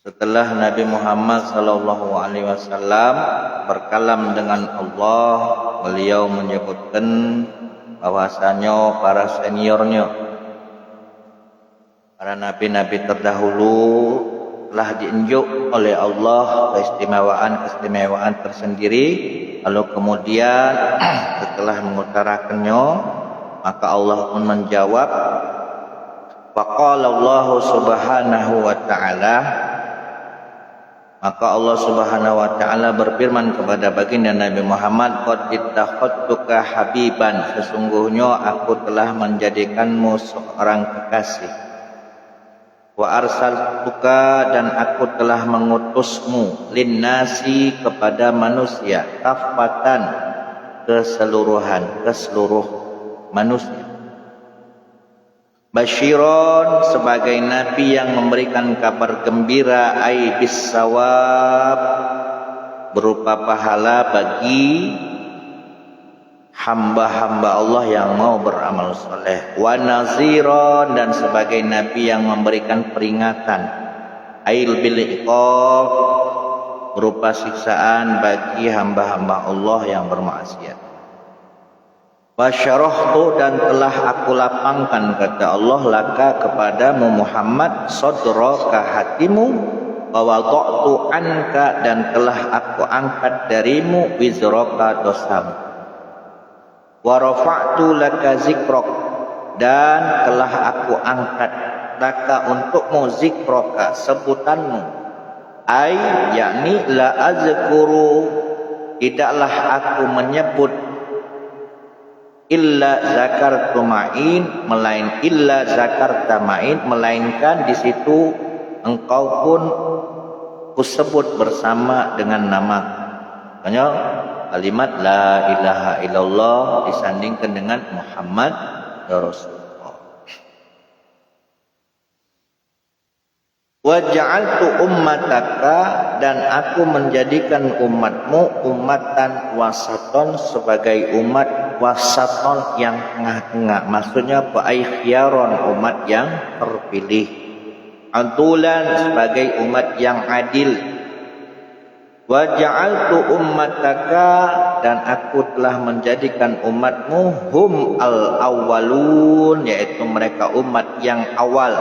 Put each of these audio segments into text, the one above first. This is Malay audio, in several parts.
Setelah Nabi Muhammad sallallahu alaihi wasallam berkalam dengan Allah, beliau menyebutkan bahwasanya para seniornya, para nabi-nabi terdahulu telah diunjuk oleh Allah keistimewaan tersendiri. Lalu kemudian setelah mengutarakannya, maka Allah pun menjawab, faqala Allah subhanahu wa ta'ala, maka Allah subhanahu wa ta'ala berfirman kepada baginda Nabi Muhammad, qad ittakhadtuka habiban, sesungguhnya aku telah menjadikanmu seorang kekasih. Wa arsaltuka, dan aku telah mengutusmu, linnasi, kepada manusia, kaffatan, keseluruhan, ke seluruh manusia. Basyiron, sebagai nabi yang memberikan kabar gembira, ai bisawab, berupa pahala bagi hamba-hamba Allah yang mau beramal soleh. Wa naziron, dan sebagai nabi yang memberikan peringatan, ail bil iqab, berupa siksaan bagi hamba-hamba Allah yang bermaksiat. Wasyarahtu, dan telah aku lapangkan, kata Allah, laka kepadamu Muhammad, sadraka, hatimu, wa wada'tu anka, dan telah aku angkat darimu, wizraka, dosamu. Wa rafa'tu laka zikrok, dan telah aku angkat laka untukmu, zikroka, sebutanmu. Ai, yakni la azkuru, tidaklah aku menyebut, illa zakartu ma'in, melainkan di situ engkau pun kusebut bersama dengan nama. Makanya kalimat la ilaha illallah disandingkan dengan Muhammad ya Rasulullah. Wa ja'altu ummataka, dan aku menjadikan umatmu ummatan wasaton, sebagai umat wasaton yang tengah-tengah. Maksudnya khiyaron, umat yang terpilih. Adulan, sebagai umat yang adil. Wa ja'altu ummataka, dan aku telah menjadikan umatmu hum al-awwalun, yaitu mereka umat yang awal.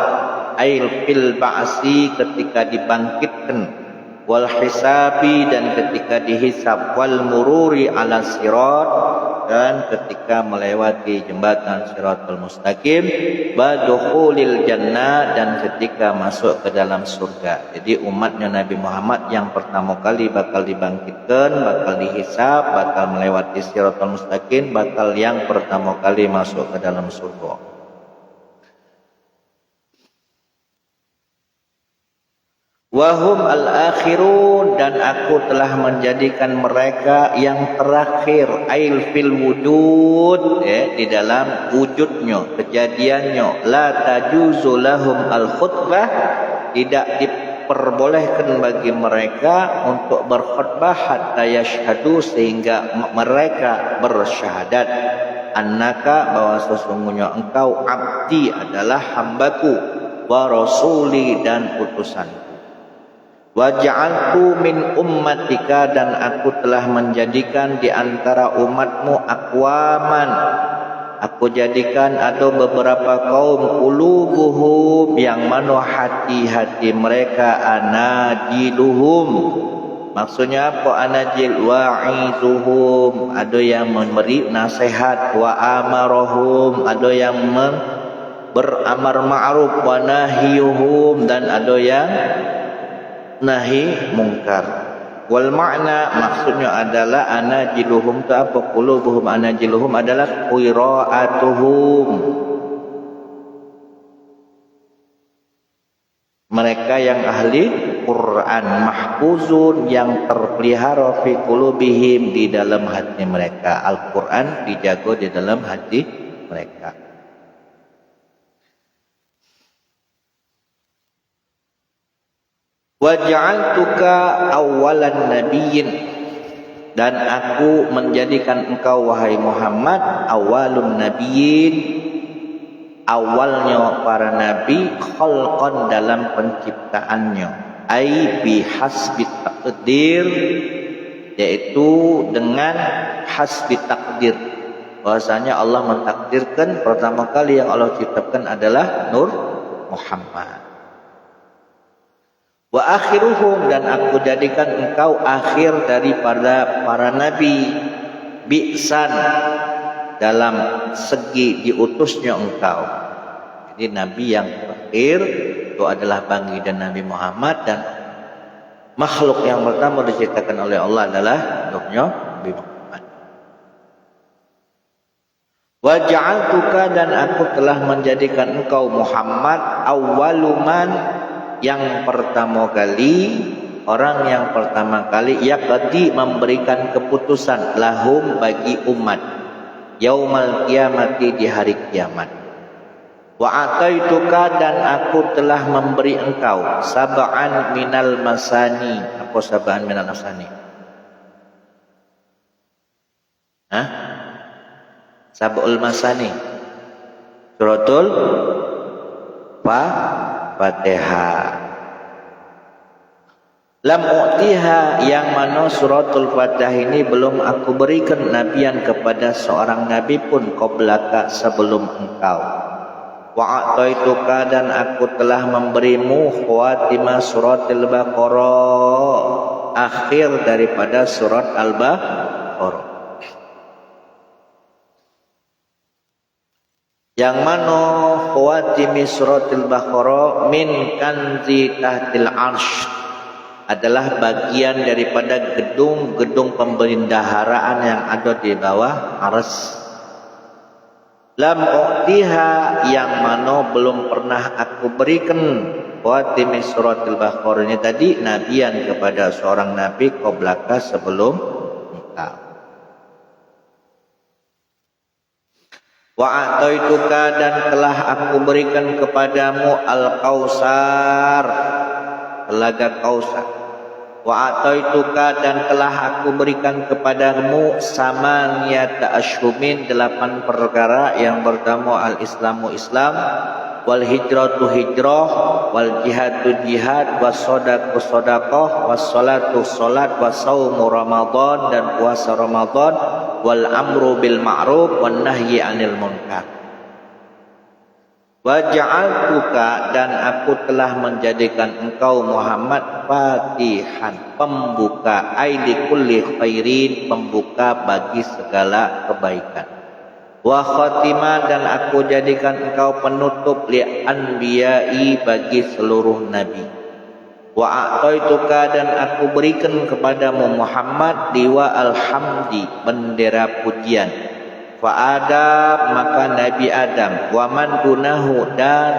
Ail fil ba'si, ketika dibangkitkan, wal hisabi, dan ketika dihisab, wal mururi ala sirat, dan ketika melewati jembatan siratul mustaqim, badukhulil jannah, dan ketika masuk ke dalam surga. Jadi umatnya Nabi Muhammad yang pertama kali bakal dibangkitkan, bakal dihisab, bakal melewati siratul mustaqim, bakal yang pertama kali masuk ke dalam surga. Wahum al-akhirun, dan aku telah menjadikan mereka yang terakhir, ail fil wujud, di dalam wujudnya, kejadiannya. La tajuzu lahum al-khutbah, tidak diperbolehkan bagi mereka untuk berkhutbah hatta yashhadu, sehingga mereka bersyahadat, annaka, bahwa sesungguhnya engkau, abdi, adalah hambaku, wa rasuli, dan utusanku. Wa ja'altu min ummatika, dan aku telah menjadikan di antara umatmu aqwaman, aku jadikan ada beberapa kaum, qulubuhum, yang mana hati-hati mereka, anajiluhum, maksudnya apa anajil, wa'izuhum, ada yang memberi nasihat, wa amarahum, ada yang beramar ma'ruf, wa nahiyuhum, dan ada yang nahi mungkar. Wal makna, maksudnya adalah anajiluhum tu apa, qulubuhum anajiluhum adalah qiraatuhum, mereka yang ahli Quran, mahfuzun, yang terpelihara fi qulubihim, di dalam hati mereka. Al-Quran dijaga di dalam hati mereka. Wa ja'altuka awwalan nabiyyin, dan aku menjadikan engkau wahai Muhammad awalun nabiyyin, awalnya para nabi, khalqan dalam penciptaannya. ai bihasbi takdir, yaitu dengan hasbi takdir, bahwasanya Allah mentakdirkan pertama kali yang Allah ciptakan adalah Nur Muhammad. Wa akhiruhum, dan aku jadikan engkau akhir daripada para nabi, bi'san, dalam segi diutusnya engkau. Jadi nabi yang terakhir itu adalah baginda Nabi Muhammad, dan makhluk yang pertama diciptakan oleh Allah adalah nurnya Nabi Muhammad. Wa ja'altuka, dan aku telah menjadikan engkau Muhammad awwaluman, yang pertama kali, orang yang pertama kali yaqdi, memberikan keputusan, lahum, bagi umat, yaumal qiyamati, di hari kiamat. Wa ataituka, dan aku telah memberi engkau sab'an minal masani. Apa sab'an minal masani? Hah? Sab'ul masani, suratul Fatihah. Lam u'tiha, yang mana suratul Fatihah ini belum aku berikan nabian kepada seorang nabi pun qablaka, sebelum engkau. Wa a'taituka, dan aku telah memberimu khawatimah suratul Baqarah, akhir daripada surat Al-Baqarah. Yang mana khawatimi suratul Baqarah min kanzi tahtil arsh, adalah bagian daripada gedung-gedung pembendaharaan yang ada di bawah arsy. Lam u'tiha, yang mana belum pernah aku berikan khawatimi suratul Baqarah ini tadi nabian kepada seorang nabi qablaka, sebelum engkau. Wa a'taituka, dan telah aku berikan kepadamu Al-Kautsar, telaga Kautsar. Wa a'taituka, dan telah aku berikan kepadamu samaniyata asyhumin, 8 perkara. Yang pertama al-islamu Islam, wal hijratu hijrah, wal jihadu jihad, was sadaqatu sadaqah, was salatu salat, was saumu Ramadan, dan puasa Ramadan, wal amru bil ma'ruf, wan nahyi 'anil munkar. Wa ja'altuka, dan aku telah menjadikan engkau Muhammad fatihan, pembuka, aili kulli khairin, pembuka bagi segala kebaikan. Wa khatimah, dan aku jadikan engkau penutup li anbiya'i, bagi seluruh nabi. Wa a'taituka, dan aku berikan kepadamu Muhammad liwa alhamdi, bendera pujian. Fa Adam, maka Nabi Adam, wa man dunahu, dan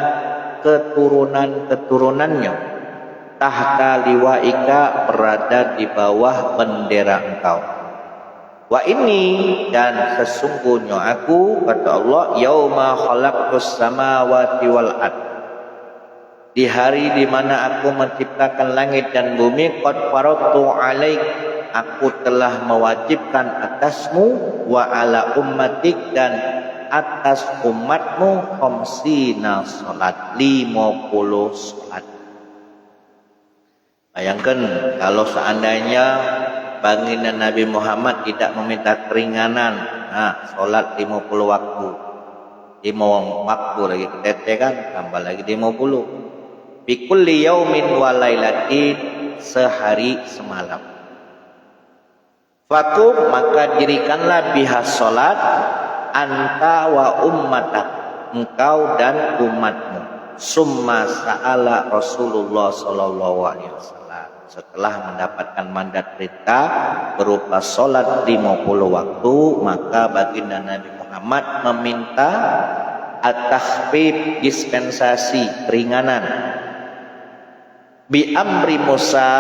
keturunan-keturunannya, tahta liwaika, berada di bawah bendera engkau. Wa ini, dan sesungguhnya aku, kata Allah, yauma khalaqtus samawati wal ard, di hari di mana aku menciptakan langit dan bumi, qad faradtu alaik, aku telah mewajibkan atasmu, wa ala ummatik, dan atas umatmu, khamsina salat, 50 salat. Bayangkan kalau seandainya baginda Nabi Muhammad tidak meminta keringanan, salat 50 waktu, 5 waktu lagi ketete kan, tambah lagi 50. Bikulli yaumin wa lailatin, sehari semalam. Fakum, maka dirikanlah biha salat, anta wa ummatak, engkau dan umatmu. Summa sa'ala Rasulullah sallallahu alaihi wasallam, setelah mendapatkan mandat perintah berupa salat 50 waktu, maka baginda Nabi Muhammad meminta at-takhfif, dispensasi, keringanan, bi amri Musa,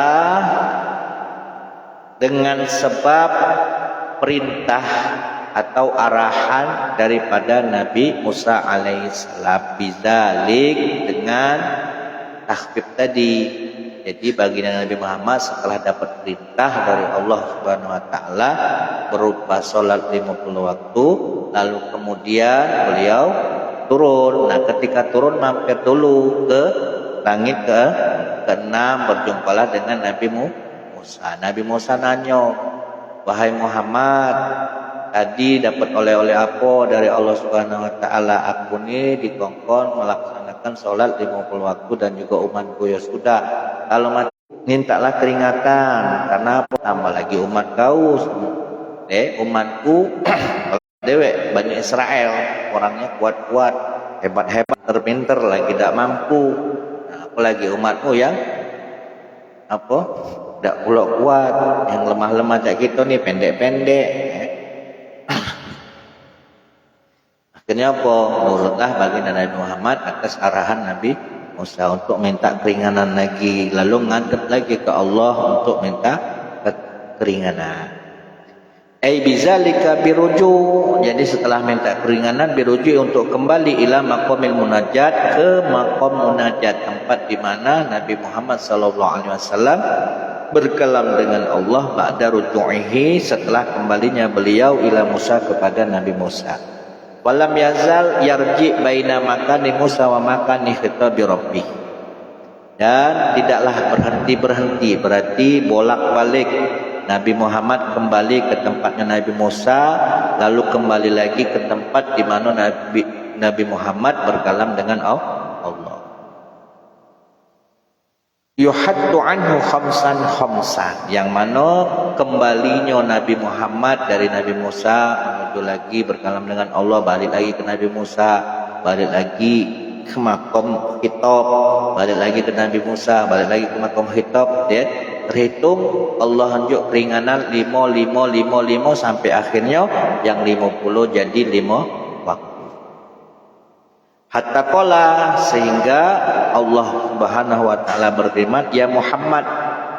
dengan sebab perintah atau arahan daripada Nabi Musa alaihissalam, bizalik, dengan takhfif tadi. Jadi baginda Nabi Muhammad setelah dapat perintah dari Allah Subhanahu wa taala berupa salat 50 waktu, lalu kemudian beliau turun. Nah, ketika turun mampir dulu ke langit ke-6 berjumpalah dengan Nabi Musa. Nabi Musa nanya, wahai Muhammad, tadi dapat oleh-oleh apa dari Allah Subhanahu wa taala? Aku ni dikongkon melaksanakan salat 50 waktu dan juga umatku. Ya sudah, kalau mati mintalah keringatan. Karena apa? Tambah lagi umat kau. Umatku dewek Bani Israel, orangnya kuat-kuat, hebat-hebat, terpinter lagi tidak mampu. Nah, apalagi umatmu yang apa? Tidak pula kuat, yang lemah-lemah kayak kita nih, pendek-pendek. Akhirnya apa? Nurutlah baginda Nabi Muhammad atas arahan Nabi Musa untuk minta keringanan lagi, lalu ngadep lagi ke Allah untuk minta keringanan. Bizalika biruju. Jadi setelah minta keringanan, biruju untuk kembali ila maqamil munajat, ke maqam munajat, tempat di mana Nabi Muhammad SAW berkalam dengan Allah ba'da ruju'ihi, setelah kembalinya beliau ila Musa, kepada Nabi Musa. Walam yazal yarji baina makani Musa wa makani khitabi Rabbi. Dan tidaklah berhenti-berhenti, berarti bolak-balik. Nabi Muhammad kembali ke tempatnya Nabi Musa, lalu kembali lagi ke tempat di mana Nabi Muhammad berkalam dengan Allah. Yuhaddu anhu khamsan, yang mana kembalinya Nabi Muhammad dari Nabi Musa menuju lagi berkalam dengan Allah, balik lagi ke Nabi Musa, balik lagi ke makom khitab, balik lagi ke Nabi Musa, balik lagi ke makom khitab. Dia terhitung Allah tunjuk keringanan 5 sampai akhirnya yang 50 jadi 5 waktu. Hatta qala, sehingga Allah Subhanahu wa taala berfirman, ya Muhammad,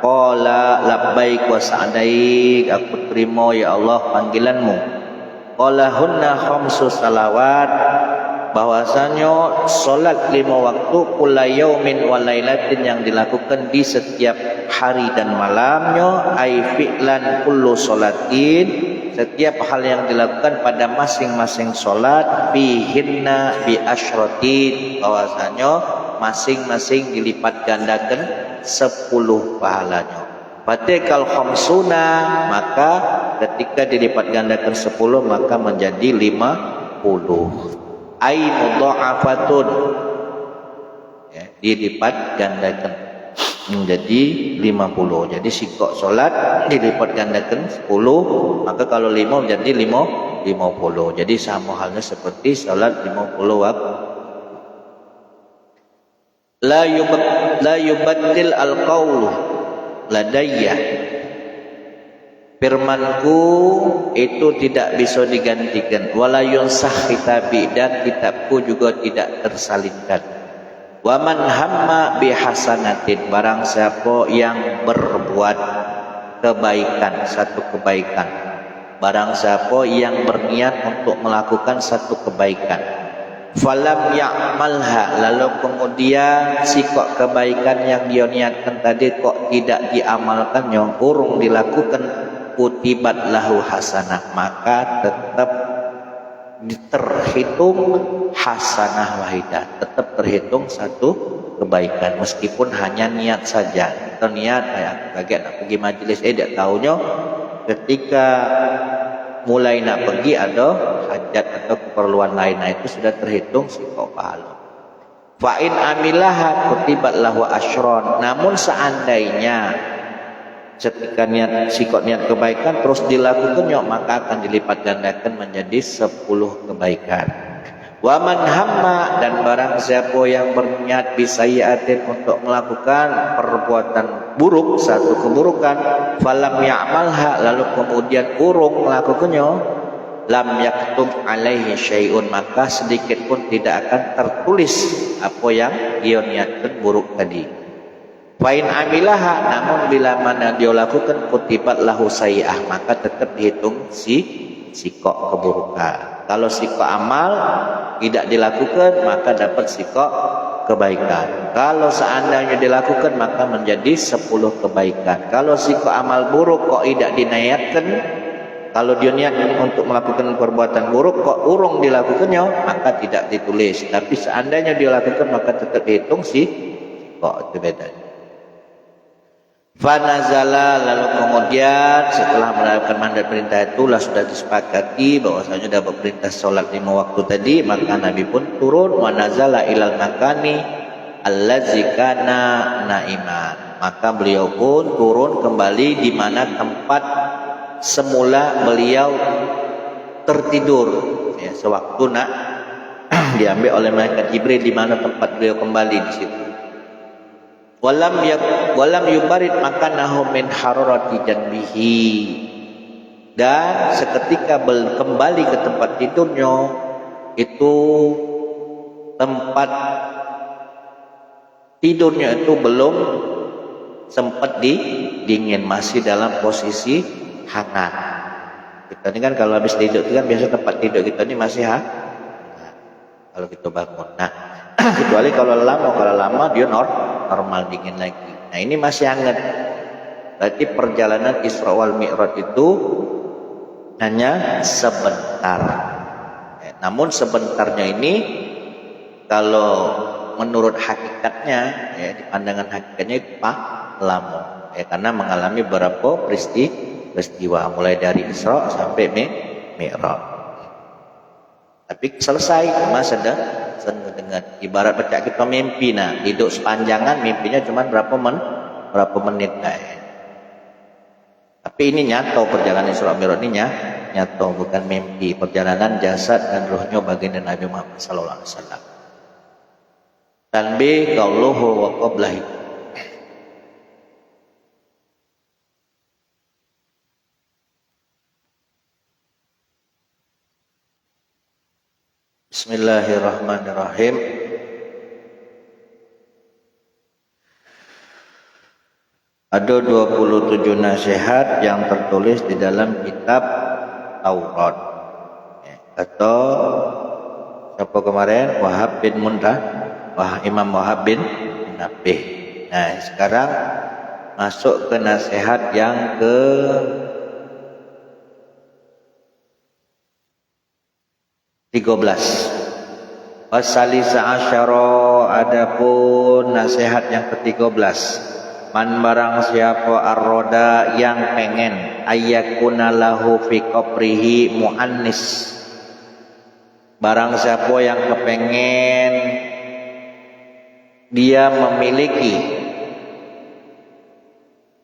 qala labbaik wa sa'daik, aku terima ya Allah panggilanmu. Qala hunna khamsu salawat, bahwasanya solat 5 waktu kula yaumin wa lailatin, yang dilakukan di setiap hari dan malamnya, ai fi'lan kullu solatin, setiap hal yang dilakukan pada masing-masing solat, bihinna bi asyratin, bahwasanya masing-masing dilipat gandakan 10 pahalanya. Fatikal khamsuna, maka ketika dilipat gandakan 10 maka menjadi 50. Ai mudha'afatun, ya, dilipat gandakan menjadi 50. Jadi sikok solat dilipat gandakan 10, maka kalau 5 menjadi 50. Jadi sama halnya seperti solat 50 waktu. La yubaddil al-qaulu ladayya, firmanku itu tidak bisa digantikan. Wala yunsah kitabi, dan kitabku juga tidak tersalingkan. Wa man hamma bihasanatin, barang siapa yang berbuat kebaikan, satu kebaikan, barang siapa yang berniat untuk melakukan satu kebaikan, falam ya'malha, lalu kemudian sikok kebaikan yang dia niatkan tadi kok tidak diamalkannya, urung dilakukan, kutibat lahu hasanah, maka tetap terhitung hasanah wahidah, tetap terhitung satu kebaikan, meskipun hanya niat saja. Kita niat kayak nak pergi majlis, tidak tahunya ketika mulai nak pergi ada hajat atau keperluan lain, nah itu sudah terhitung sikok pahala. Fa in amilaha kutibat lahu asyron, namun seandainya ketika sikok niat kebaikan terus dilakukannya, maka akan dilipat gandakan menjadi 10 kebaikan. Wa man hamma, dan barang siapa yang berniat bisayiatin, untuk melakukan perbuatan buruk, satu keburukan, falam ya'malha, lalu kemudian urung melakukannya, lam yaktub alaihi syai'un, maka sedikit pun tidak akan tertulis apa yang dia niatkan buruk tadi. Fa'in amilaha, namun bila mana dia lakukan, kutibat lahu sayi'ah, maka tetap dihitung sikok keburukan. Kalau sikok amal tidak dilakukan, maka dapat sikok kebaikan. Kalau seandainya dilakukan, maka menjadi 10 kebaikan. Kalau sikok amal buruk kok tidak diniatkan, kalau dia niat untuk melakukan perbuatan buruk kok urung dilakukannya, maka tidak ditulis. Tapi seandainya dia lakukan, maka tetap dihitung kok itu bedanya. Fanazala, lalu kemudian setelah mendapatkan mandat perintah itulah sudah disepakati bahwasanya dapat perintah sholat 5 waktu tadi, maka Nabi pun turun wa nazala ilal makani allazi kana naiman, maka beliau pun turun kembali di mana tempat semula beliau tertidur ya, sewaktu nak diambil oleh malaikat Jibril di mana tempat beliau kembali di situ. Walam yubarid makanahu min hararati janbihi, dan seketika kembali ke tempat tidurnya itu tempat tidurnya itu belum sempat dingin, masih dalam posisi hangat. Kita ini kan kalau habis tidur itu kan biasa tempat tidur kita ini masih hangat kalau kita bangun. Nah, kecuali kalau lama dia normal dingin lagi. Nah, ini masih hangat. Berarti perjalanan Isra wal Mi'raj itu hanya sebentar. Namun sebentarnya ini kalau menurut hakikatnya ya, di pandangan hakikatnya itu lama ya, karena mengalami beberapa peristiwa mulai dari Isra sampai Mi'raj. Tapi selesai masa dengan ibarat baca kita mimpi, nah hidup sepanjangan mimpinya cuma berapa menit ya. Tapi ini nyata, perjalanan Isra Mi'raj ini nyata, bukan mimpi. Perjalanan jasad dan ruhnya baginda Nabi Muhammad sallallahu alaihi wasallam. Tanbih qauluhu wa qablahu. Bismillahirrahmanirrahim. Ada 27 nasihat yang tertulis di dalam kitab Taurat. Atau siapa kemarin? Wahab bin Mundah, Imam Wahab bin Nabih. Nah, sekarang masuk ke nasihat yang ke 13. Wasalisa asyara, adapun nasihat yang ke-13. Man barang siapa arroda yang pengen ayyakuna lahu fi qabrihi muannis. Barang siapa yang kepengen dia memiliki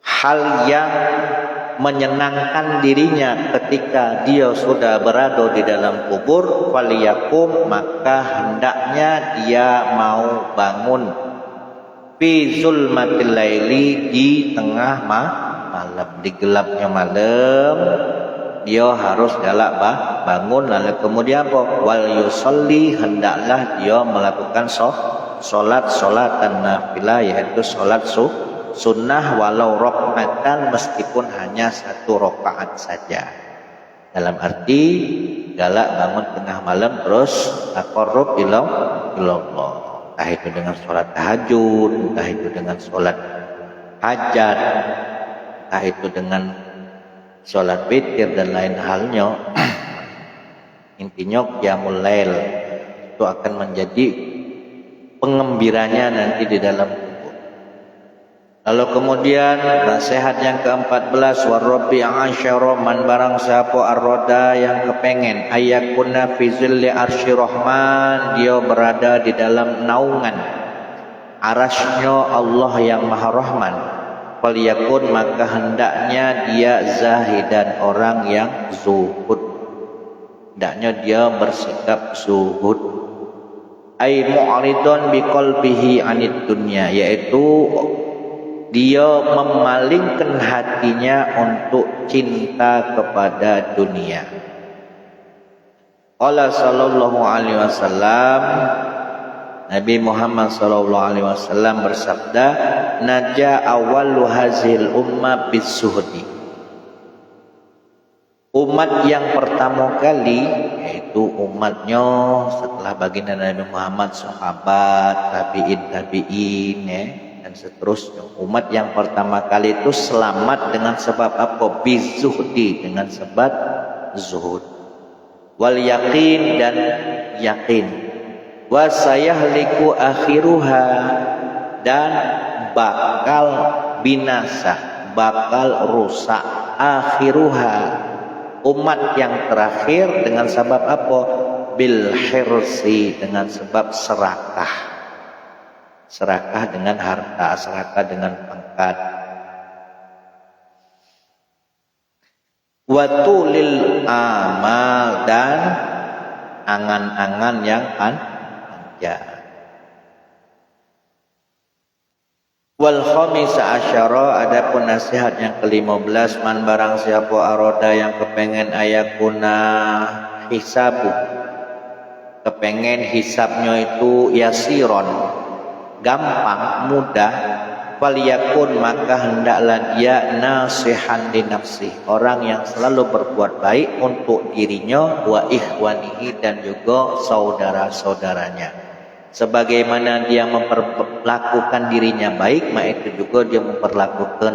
hal yang menyenangkan dirinya ketika dia sudah berada di dalam kubur, waliyakum, maka hendaknya dia mau bangun fi zulmatil laili, di tengah malam, di gelapnya malam dia harus galak bangun. Lalu kemudian apa? Wal yusolli, hendaklah dia melakukan solat nafilah, yaitu solat sunnah walau rakaatan, meskipun hanya 1 rakaat saja. Dalam arti galak bangun tengah malam terus taqarrub ilallah, entah itu dengan sholat tahajud, entah itu dengan sholat hajat, entah itu dengan sholat witir dan lain halnya. Intinya qiyamul lail itu akan menjadi pengembiranya nanti di dalam kubur. Lalu kemudian nasihat yang ke-14, warabbi asyara, man barang siapa arroda yang kepengen ayakuna fi zilli arsy rahman, dia berada di dalam naungan arasnya Allah yang Maha Rahman. Faliyakun, maka hendaknya dia zahidan, orang yang zuhud, hendaknya dia bersikap zuhud. Ai mu'ridun biqalbihi anid dunya, yaitu dia memalingkan hatinya untuk cinta kepada dunia. Qala sallallahu alaihi wasallam, Nabi Muhammad sallallahu alaihi wasallam bersabda, naja awwalu hazil umma bisuhdi. Umat yang pertama kali, yaitu umatnya setelah baginda Nabi Muhammad, sahabat, tabi'in ya, dan seterusnya. Umat yang pertama kali itu selamat dengan sebab apa? Bizuhdi, dengan sebab zuhud. Wal yakin, dan yakin. Wa sayahliku akhiruha, dan bakal binasa, bakal rusak akhiruha, umat yang terakhir dengan sebab apa? Bil hirsi, dengan sebab serakah. Serakah dengan harta, serakah dengan pangkat. Watulil amal, dan angan-angan yang panjang. Wal khamisa asyara, adapun nasihat yang ke-15, man barang siapa aroda yang kepengen ayakuna hisabu, kepengen hisabnya itu yasiron, gampang, mudah, faliyakun, maka hendaklah dia nasihan li nafsi, orang yang selalu berbuat baik untuk dirinya, wa ikhwanihi, dan juga saudara-saudaranya. Sebagaimana dia memperlakukan dirinya baik, maka itu juga dia memperlakukan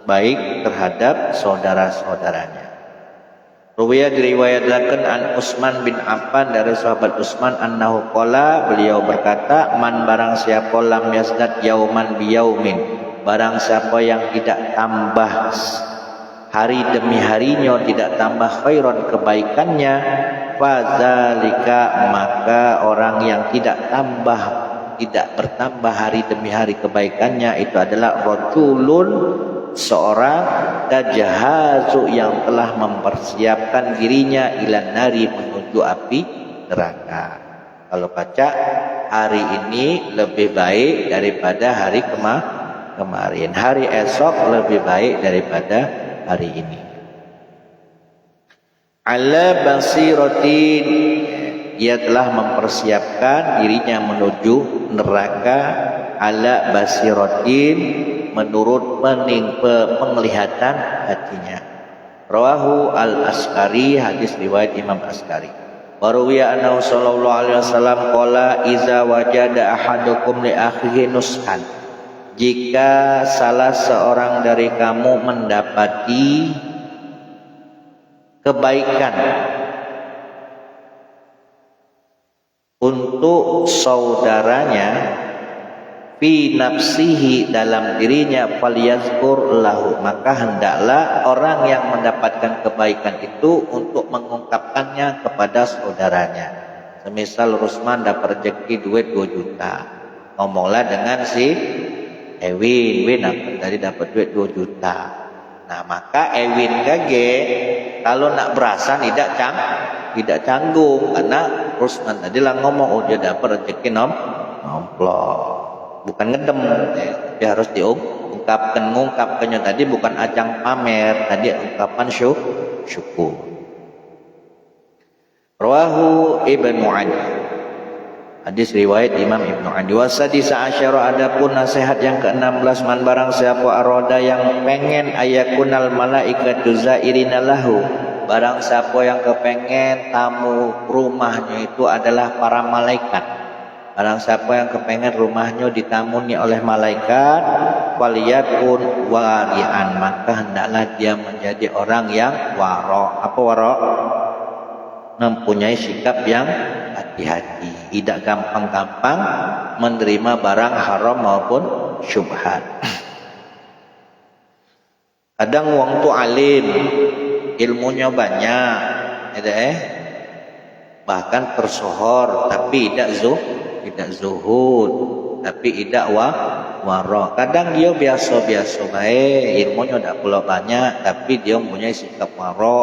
baik terhadap saudara-saudaranya. Ruwiyah diriwayatkan an Utsman bin Affan, dari sahabat Utsman, annahu qala, beliau berkata, man barang siapa lam yazdad yauman biyaumin, barang siapa yang tidak tambah hari demi harinya, tidak tambah khairan kebaikannya, fadzalika, maka orang yang tidak bertambah hari demi hari kebaikannya itu adalah rajulun, seorang tajahazu, yang telah mempersiapkan dirinya ilan nari, menuju api neraka. Kalau baca, hari ini lebih baik daripada hari kemarin, hari esok lebih baik daripada hari ini. Ala basiratin, dia telah mempersiapkan dirinya menuju neraka. Ala basiratin, menurut penglihatan hatinya. Rawahu al-Askari, hadis riwayat Imam Askari. Waruwiya annahu sallallahu alaihi wasallam qala iza wajada ahadukum li akhihi nushan, jika salah seorang dari kamu mendapati kebaikan untuk saudaranya, fi nafsihi, dalam dirinya, falyazkur lahu, maka hendaklah orang yang mendapatkan kebaikan itu untuk mengungkapkannya kepada saudaranya. Semisal Rusman dapat rezeki duit 2 juta, ngomonglah dengan si Ewin, tadi dapat duit 2 juta. Nah, maka Ewin kage kalau nak berasa tidak canggung, karena Rusman tadi lah ngomong, oh dia dapat rezeki nomplok, bukan ngedem, dia harus mengungkapkannya tadi bukan ajang pamer, tadi ungkapan syukur. Rawahu Ibnu Adi, hadis riwayat Imam Ibnu Adi. Wasadisa asyara, adapun nasihat yang ke-16, man barang siapa aroda yang pengen ayakunal malaikatu zairina lahu, barang siapa yang kepengen tamu rumahnya itu adalah para malaikat, barang siapa yang kepengen rumahnya ditamuni oleh malaikat, waliyakun wari'an, maka hendaklah dia menjadi orang yang waro. Apa waro? Mempunyai sikap yang hati-hati, tidak gampang-gampang menerima barang haram maupun syubhat. Kadang wong tu alim, ilmunya banyak, bahkan tersohor, tapi tidak zuhud, tapi tidak waro. Kadang dia biasa-biasa baik, ilmunya tidak pula banyak, tapi dia mempunyai sikap waro,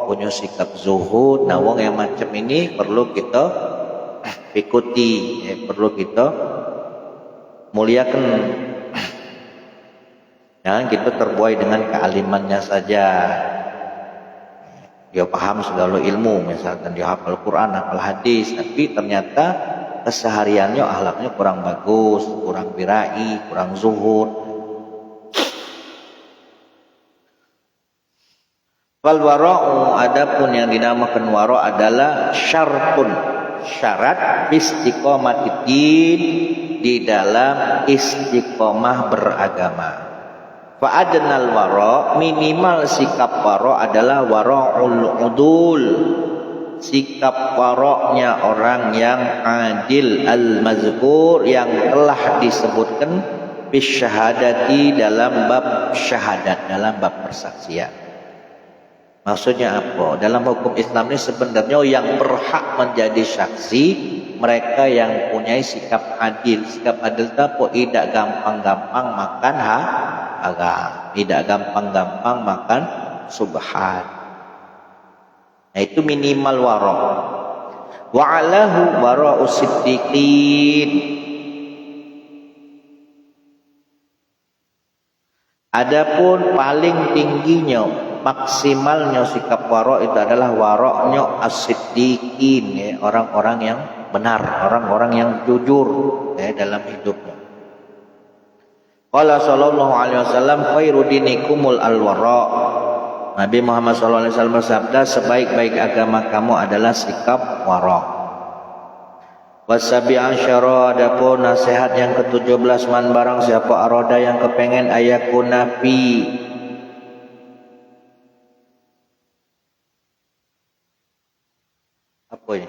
punya sikap zuhud. Nah, wong yang macam ini perlu kita ikuti, perlu kita muliakan. Jangan kita terbuai dengan kealimannya saja. Dia paham segala ilmu, misalkan dia hafal Quran, hafal hadis, tapi ternyata kesehariannya akhlaknya kurang bagus, kurang birai, kurang zuhud. Wal wara'u, adapun yang dinamakan wara' adalah syartun, syarat istiqomatiddin, di dalam istiqomah beragama. Fa adnal wara', minimal sikap wara' adalah wara'ul udul, sikap waroknya orang yang adil al-mazkur yang telah disebutkan bisyahadati dalam bab syahadat, dalam bab persaksian. Maksudnya apa? Dalam hukum Islam ini sebenarnya yang berhak menjadi saksi mereka yang punya sikap adil. Sikap adil itu apa? Tidak gampang-gampang makan haram, tidak gampang-gampang makan subhan. Nah, itu minimal wara. Wa alahu wara'u siddiqin. Adapun paling tingginya, maksimalnya sikap wara itu adalah wara'nya as-siddiqin, ya, orang-orang yang benar, orang-orang yang jujur, ya, dalam hidupnya. Qala sallallahu alaihi wasallam khairu dinikumul al-wara'. Nabi Muhammad sallallahu alaihi wasallam bersabda, sebaik-baik agama kamu adalah sikap wara'. Wasabi asyara, adapun nasihat yang ke-17, man barang siapa arada yang kepengen ayakuna fi apa ini?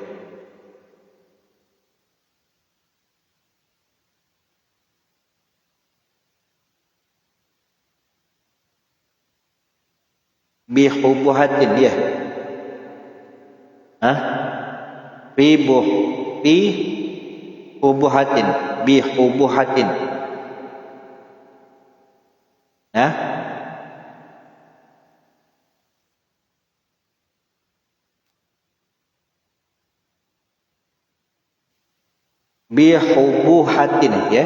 Bihubuhatin dia. Hah? Fi hubuhatin, bihubuhatin. Hah? Bihubuhatin, ya.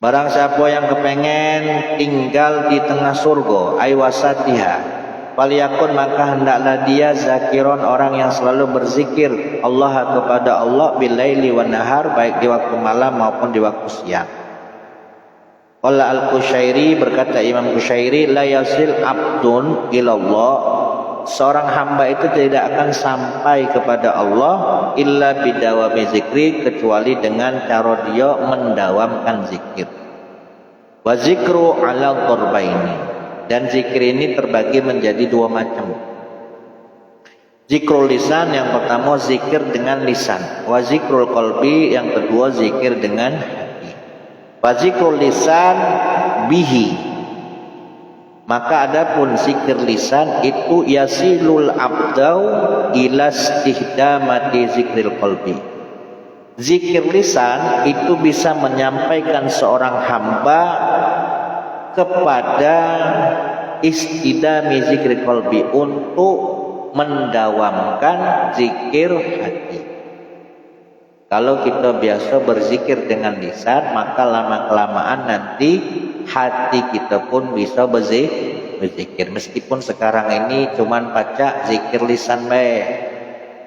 Barang siapa yang kepengen tinggal di tengah surga, aywasatiha, faliyakun, maka hendaklah dia zakiron, orang yang selalu berzikir Allah kepada Allah bilaili wan nahar, baik di waktu malam maupun di waktu siang. Qala al-Qushairi, berkata Imam Qushairi, la yasil abdun ilallah, seorang hamba itu tidak akan sampai kepada Allah illa bidawami zikri, kecuali dengan cara dia mendawamkan zikir. Wa zikru ala qurbaini, dan zikir ini terbagi menjadi dua macam. Zikrul lisan, yang pertama zikir dengan lisan. Wa zikrul qalbi, yang kedua zikir dengan hati. Wa zikrul lisan bihi, maka adapun zikir lisan itu yasilul abdau ila istihdamati zikril qalbi. Zikir lisan itu bisa menyampaikan seorang hamba kepada istidami zikril qalbi, untuk mendawamkan zikir hati. Kalau kita biasa berzikir dengan lisan, maka lama-kelamaan nanti hati kita pun bisa berzikir. Meskipun sekarang ini cuman baca zikir lisan baik,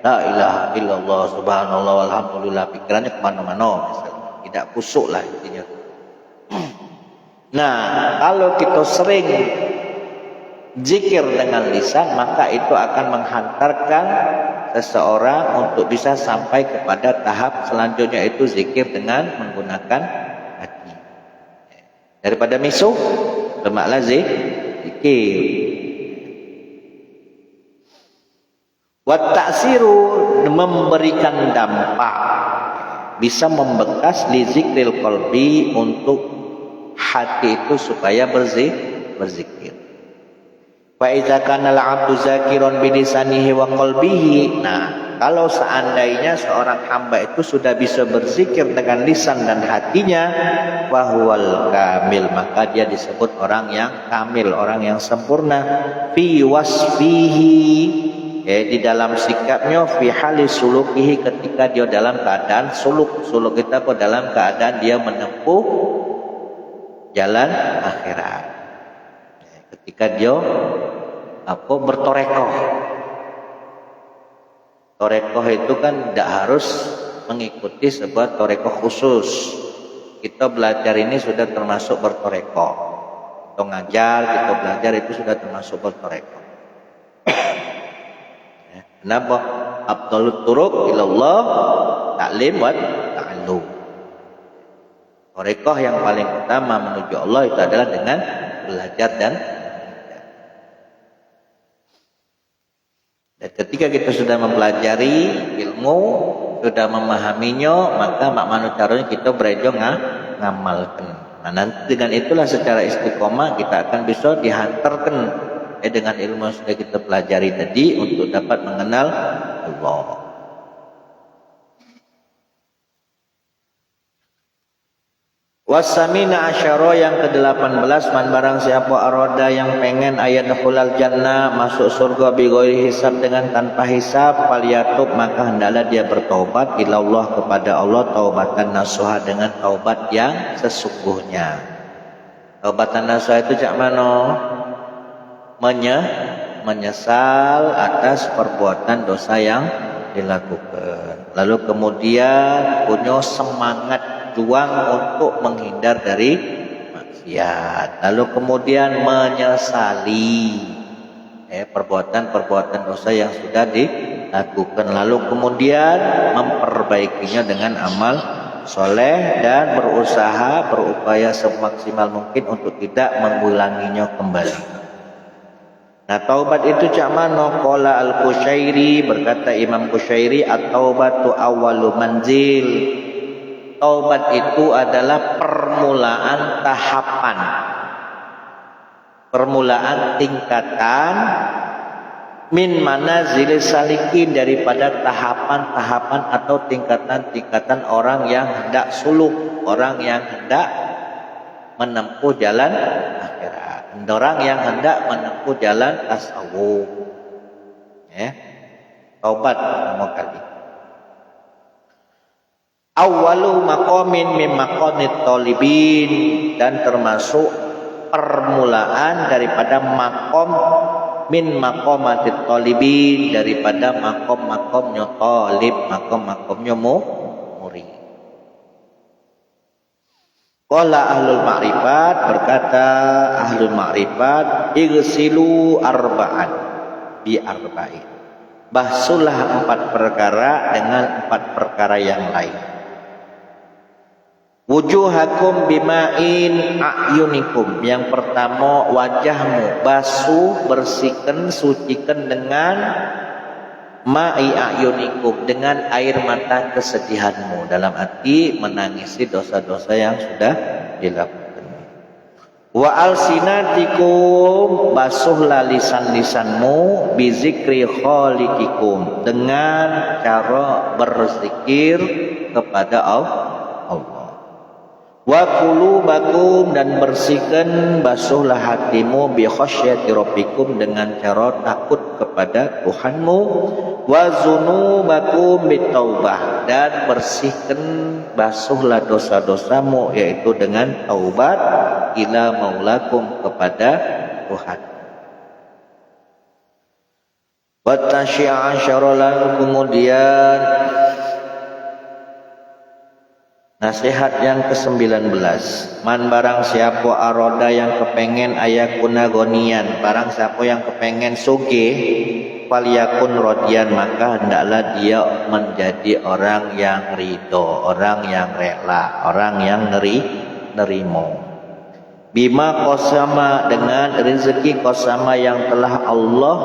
la ilaha illallah subhanallah walhamdulillah, pikirannya kemana-mana, tidak kusuk lah intinya. Nah, kalau kita sering zikir dengan lisan, maka itu akan menghantarkan seseorang untuk bisa sampai kepada tahap selanjutnya, itu zikir dengan menggunakan hati. Daripada misuh, bermakna zikir. Wa ta'siru, memberikan dampak, bisa membekas li zikril qalbi, untuk hati itu supaya berzikir. Fa idza kana al-'abdu zakiran bi lisanihi wa qalbihi, nah, kalau seandainya seorang hamba itu sudah bisa berzikir dengan lisan dan hatinya, fahuwal kamil, maka dia disebut orang yang kamil, orang yang sempurna. Fi wasfihi, di dalam sikapnya, fi hali sulukihi, ketika dia dalam keadaan suluk kita kok dalam keadaan dia menempuh jalan akhirat, ketika dia bertorekoh. Torekoh itu kan tidak harus mengikuti sebuah torekoh khusus. Kita belajar ini sudah termasuk bertorekoh. Kita ngajar, kita belajar, itu sudah termasuk bertorekoh. Kenapa? Abdul turuk ilallah ta'lim wa ta'allum. Torekoh yang paling utama menuju Allah itu adalah dengan belajar dan Ketika kita sudah mempelajari ilmu, sudah memahaminya, maka mak manu caranya kita berejo ngamalkan. Nah, nanti dengan itulah secara istiqomah kita akan bisa dihantarkan dengan ilmu yang sudah kita pelajari tadi untuk dapat mengenal Allah. Wasamina asyara yang ke-18, man barang siapa aroda yang pengen ayat dakhulal jannah, masuk surga bi ghairi hisab, dengan tanpa hisab, falyatub, maka hendaklah dia bertaubat ilallah, kepada Allah, taubatan nasuha, dengan taubat yang sesungguhnya. Taubatan nasuha itu cak mano? Menyesal atas perbuatan dosa yang dilakukan, lalu kemudian punya semangat juang untuk menghindar dari maksiat, lalu kemudian menyesali perbuatan-perbuatan dosa yang sudah dilakukan, lalu kemudian memperbaikinya dengan amal soleh dan berusaha berupaya semaksimal mungkin untuk tidak mengulanginya kembali. Nah, taubat itu cak mano? Qala al-Qushairi, berkata Imam Qushairi, at-taubatu awwalu manzil. Taubat itu adalah permulaan tahapan, permulaan tingkatan min manazil salikin, daripada tahapan-tahapan atau tingkatan-tingkatan orang yang hendak suluk, orang yang hendak menempuh jalan akhirat, orang yang hendak menempuh jalan tasawuf. Taubat pertama kali. Awwalu maqamin min maqamit talibin, dan termasuk permulaan daripada maqam min maqamatit talibin, daripada maqam-maqamnya talib, maqam-maqamnya murid. Qala ahlul ma'rifat, berkata ahlul ma'rifat, igsilu arba'an bi arba'in, basuhlah 4 perkara dengan 4 perkara yang lain. Wujuhakum bima'in a'yunikum, yang pertama wajahmu basuh, bersihkan, sucikan dengan ma'i a'yunikum, dengan air mata kesedihanmu, dalam arti menangisi dosa-dosa yang sudah dilakukan. Wa alsinatikum, basuhlah lisan-lisanmu, bizikri khaliqikum, dengan cara berzikir kepada Allah. Wa qulubakum, dan bersihkan, basuhlah hatimu, bi khasyati rabbikum, dengan cara takut kepada Tuhanmu. Wa zunubakum bitaubah, dan bersihkan, basuhlah dosa-dosamu, yaitu dengan taubat, ila maulakum, kepada Tuhan. Wa tasyi'a syaralan, kemudian nasihat yang ke-19, man barang siapa aroda yang kepengen ayakuna gonian, barang siapa yang kepengen sugih, falyakun rodian, maka hendaklah dia menjadi orang yang ridho, orang yang rela, orang yang nerimo. Bima qasama, dengan rezeki qasama yang telah Allah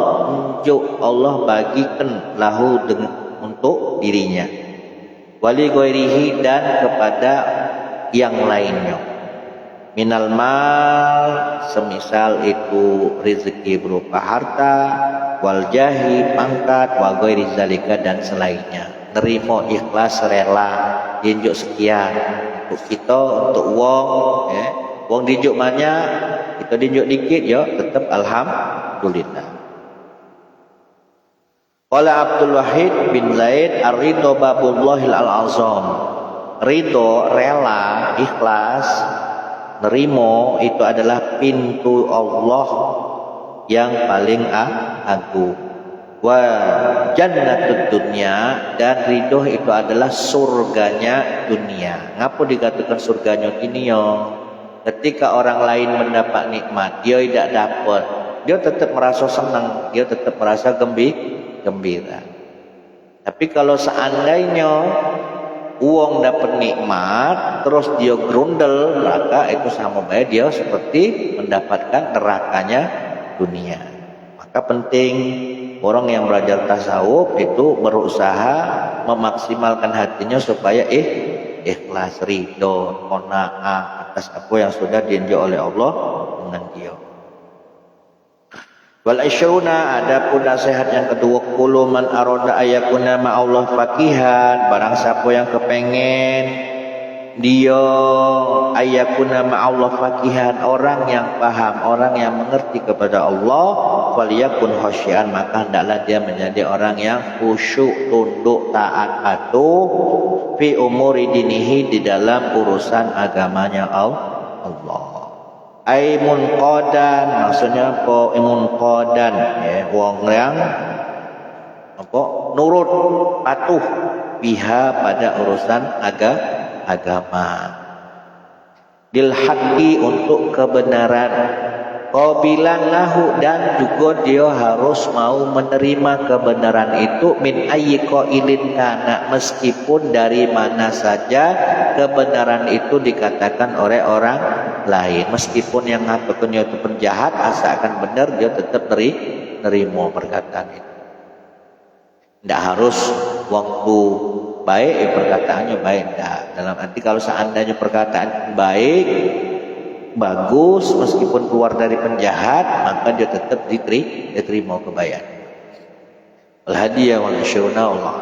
unjuk, Allah bagikan lahu, untuk dirinya. Wali ghairihi, dan kepada yang lainnya. Minal mal, semisal itu rezeki berupa harta, wal jahi, pangkat, wa ghairi zalika, dan selainnya. Nerimo ikhlas, rela, dinjuk sekian untuk kita, untuk wong, wong dinjuk banyak, kita dinjuk dikit, ya tetap alhamdulillah. Qala Abdul Wahid bin Zaid, ar-ridho babullahil al-azam. Ridho, rela, ikhlas, nerimo, itu adalah pintu Allah yang paling agung. Wa jannatud dunya, dan ridho itu adalah surganya dunia. Ngapa dikatakan surganya dunia? Ketika orang lain mendapat nikmat, dia tidak dapat, dia tetap merasa senang, dia tetap merasa gembira. Tapi kalau seandainya uang dapat nikmat terus dia grundel, maka itu sama baik dia seperti mendapatkan nerakanya dunia. Maka penting orang yang belajar tasawuf itu berusaha memaksimalkan hatinya supaya ikhlas, ridho, qanaah atas apa yang sudah dijanji oleh Allah dengan dia. Wal isyruna, adapun nasihat yang kedua, qulu man arada ayakuna ma Allah faqihan, barang siapa yang kepengen dia ayakuna ma Allah faqihan, orang yang paham, orang yang mengerti kepada Allah, faliyakun khasyian, maka hendaklah dia menjadi orang yang khusyuk, tunduk, taat, patuh fi umuri dinihi, di dalam urusan agamanya Allah. Ai munqadan, maksudnya apa? Munqadan, ya, wong yang apa? Nurut, patuh biha, pada urusan agama. Dil haqqi, untuk kebenaran. Qabilan lahu, dan juga dia harus mau menerima kebenaran itu, min ayyi qailin kana, meskipun dari mana saja kebenaran itu dikatakan oleh orang lain. Meskipun yang ngatakan itu penjahat, asalkan benar dia tetap nerima perkataan itu. Tidak harus waktu baik perkataannya baik, tidak. Dalam arti kalau seandainya perkataan baik, bagus, meskipun keluar dari penjahat, maka dia tetap diterima kebaikan. Al-hadiyah wal isyruna Allah.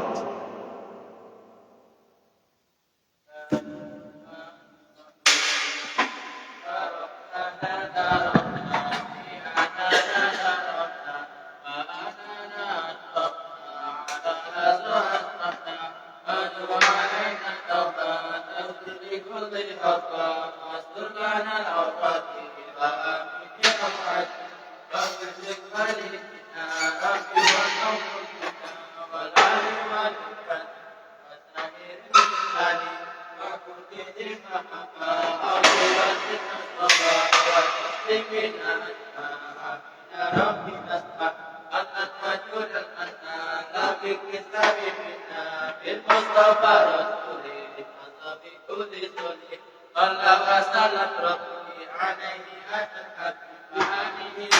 عليه أتت بمعانيه